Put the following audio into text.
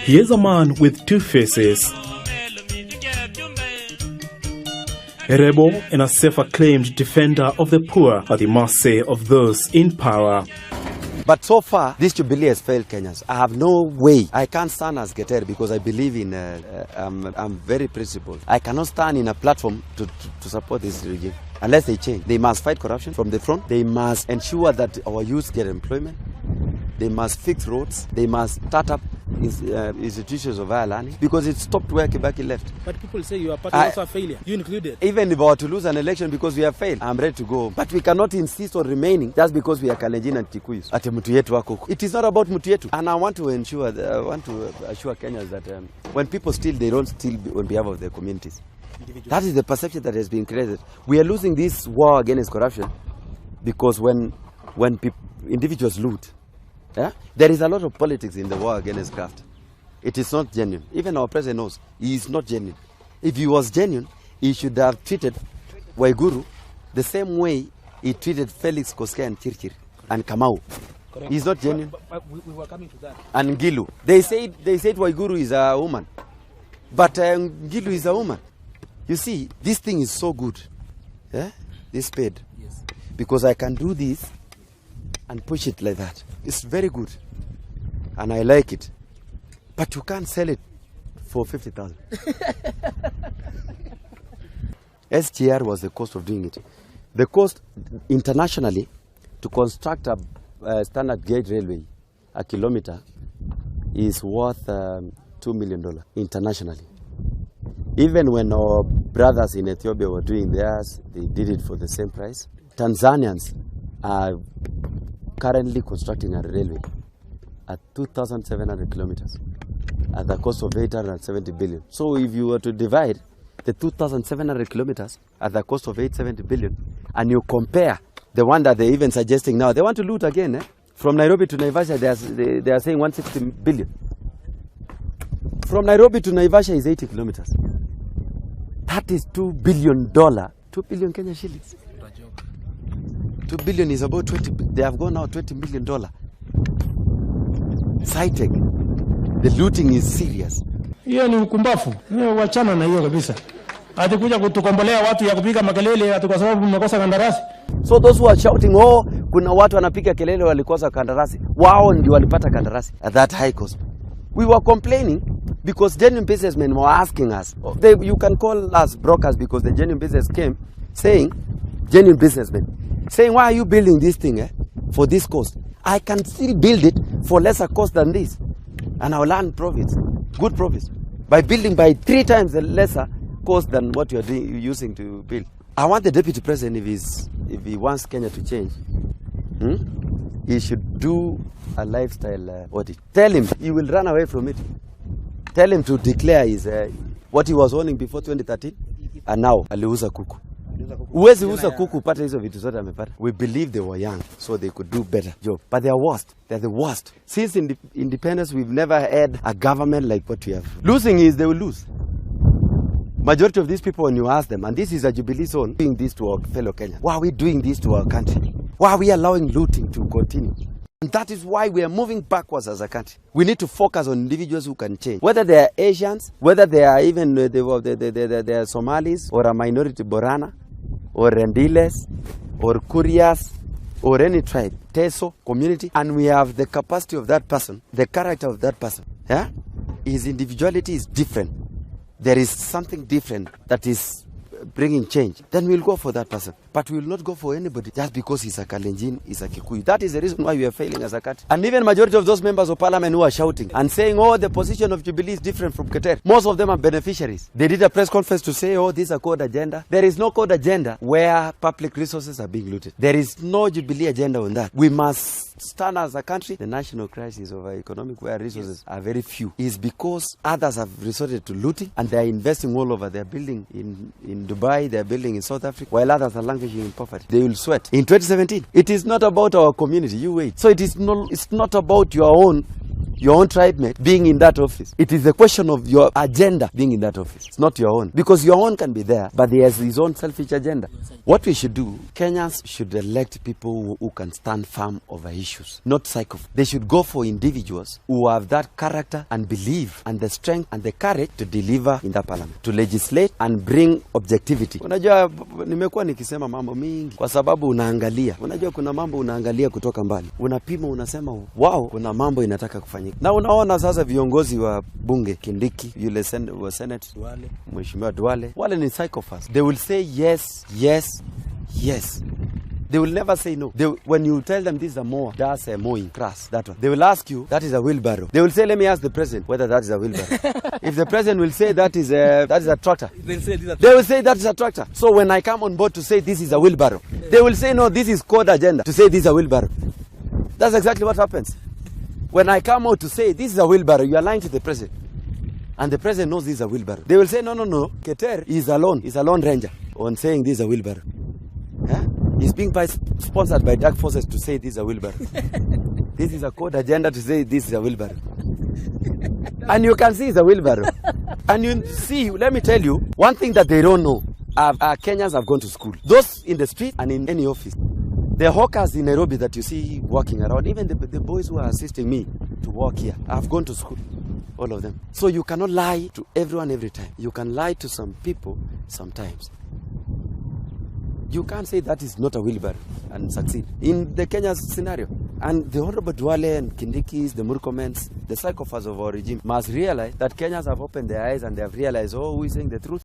Here's a man with two faces. A rebel and a self-acclaimed defender of the poor at the mercy of those in power. But so far, this Jubilee has failed Kenyans. I have no way. I can't stand as Geter because I believe in, I'm very principled. I cannot stand in a platform to support this regime unless they change. They must fight corruption from the front. They must ensure that our youth get employment. They must fix roads. They must start up institutions of higher learning because it stopped where Kibaki left. But people say you are part of a failure, you included. Even if I were to lose an election because we have failed, I'm ready to go. But we cannot insist on remaining just because we are Kalenjin and Kikuyus. Ati mtu yetu wako. It is not about mtu yetu. And I want to assure Kenyans that when people steal, they don't steal on behalf of their communities. That is the perception that has been created. We are losing this war against corruption because when individuals loot, there is a lot of politics in the war against graft. It is not genuine. Even our president knows he is not genuine. If he was genuine, he should have treated Waiguru the same way he treated Felix Koske and Chirchir and Kamau. Correct. He is not genuine. But we were coming to that. And Ngilu. They said Waiguru is a woman. But Ngilu is a woman. You see, this thing is so good. This spade. Yes. Because I can do this and push it like that. It's very good. And I like it. But you can't sell it for 50,000. SGR was the cost of doing it. The cost internationally to construct a standard gauge railway, a kilometer, is worth $2 million internationally. Even when our brothers in Ethiopia were doing theirs, they did it for the same price. Tanzanians are currently constructing a railway at 2,700 kilometers at the cost of 870 billion. So if you were to divide the 2,700 kilometers at the cost of 870 billion and you compare the one that they're even suggesting now, they want to loot again. From Nairobi to Naivasha, they are saying 160 billion. From Nairobi to Naivasha is 80 kilometers. That is $2 billion. 2 billion Kenya shillings. 2 billion is about 20. They have gone now $20 million. Cited. The looting is serious. Hiyo ni ukumbafu. Wachana na hiyo kabisa. Atakuja kutukombolea watu ya kupiga makelele ati kwa sababu mmekosa kandarasi. So those who are shouting, oh, kuna watu wanapiga kelele walikosa kandarasi. Wao ndio walipata kandarasi at that high cost. We were complaining because genuine businessmen were asking us. You can call us brokers because the genuine business came saying, genuine businessmen, saying, why are you building this thing for this cost? I can still build it for lesser cost than this. And I'll earn profits, good profits, by building by 3 times the lesser cost than what you are using to build. I want the deputy president, if he wants Kenya to change, he should do a lifestyle audit. Tell him he will run away from it. Tell him to declare his what he was owning before 2013 and now aliuza kuku. Uwezi uza kuku upate hizo vitu zote amepata. We believe they were young so they could do better job. But they are worst. They're the worst. Since independence we've never had a government like what we have. Losing is they will lose. Majority of these people, when you ask them, and this is a Jubilee zone, doing this to our fellow Kenyans. Why are we doing this to our country? Why are we allowing looting to continue? And that is why we are moving backwards as a country. We need to focus on individuals who can change. Whether they are Asians, whether they are even they are Somalis, or a minority Borana, or Rendiles, or Kurias, or any tribe, Teso, community, and we have the capacity of that person, the character of that person. His individuality is different. There is something different that is bringing change, then we'll go for that person. But we will not go for anybody just because he's a Kalenjin, he's a Kikuyu. That is the reason why we are failing as a country. And even majority of those members of parliament who are shouting and saying, oh, the position of Jubilee is different from Keter. Most of them are beneficiaries. They did a press conference to say, oh, this is a code agenda. There is no code agenda where public resources are being looted. There is no Jubilee agenda on that. We must stand as a country. The national crisis of our economic where resources are very few is because others have resorted to looting and they are investing all over. They are building in Dubai, they are building in South Africa, while others are languishing in poverty. They will sweat. In 2017, it is not about our community. You wait. So it's not about your own your own tribe mate being in that office. It is a question of your agenda being in that office. It's not your own. Because your own can be there, but he has his own selfish agenda. What we should do, Kenyans should elect people who can stand firm over issues, not psychopaths. They should go for individuals who have that character and belief and the strength and the courage to deliver in that parliament, to legislate and bring objectivity. Unajua, nimekuwa nikisema mambo mingi kwa sababu unaangalia. Unajua kuna mambo unaangalia kutoka mbali. Unapima unasema wow, kuna mambo inataka kufanyika. Na unaona sasa viongozi wa bunge, Kindiki, yule wa Senate, Mheshimiwa Duale, wale ni psychopaths. They will say yes, yes, yes. They will never say no. When you tell them this is a mower, that's a mowing, grass, that one. They will ask you, that is a wheelbarrow. They will say, let me ask the president whether that is a wheelbarrow. If the president will say that is a tractor, they will say that is a tractor. So when I come on board to say this is a wheelbarrow, they will say no, this is code agenda to say this is a wheelbarrow. That's exactly what happens. When I come out to say this is a wheelbarrow, you are lying to the president. And the president knows this is a wheelbarrow. They will say, no, Keter is alone. He's a lone ranger on saying this is a wheelbarrow. Huh? He's being sponsored by dark forces to say this is a wheelbarrow. This is a code agenda to say this is a wheelbarrow. And you can see it's a wheelbarrow. And you see, let me tell you, one thing that they don't know, our Kenyans have gone to school. Those in the street and in any office. The hawkers in Nairobi that you see walking around, even the boys who are assisting me to walk here, have gone to school. All of them. So you cannot lie to everyone every time. You can lie to some people sometimes. You can't say that is not a wheelbarrow and succeed in the Kenya scenario. And the Honorable Duale and Kindikis, the Murkomens, the psychopaths of our regime must realize that Kenyans have opened their eyes and they have realized, oh, who is saying the truth?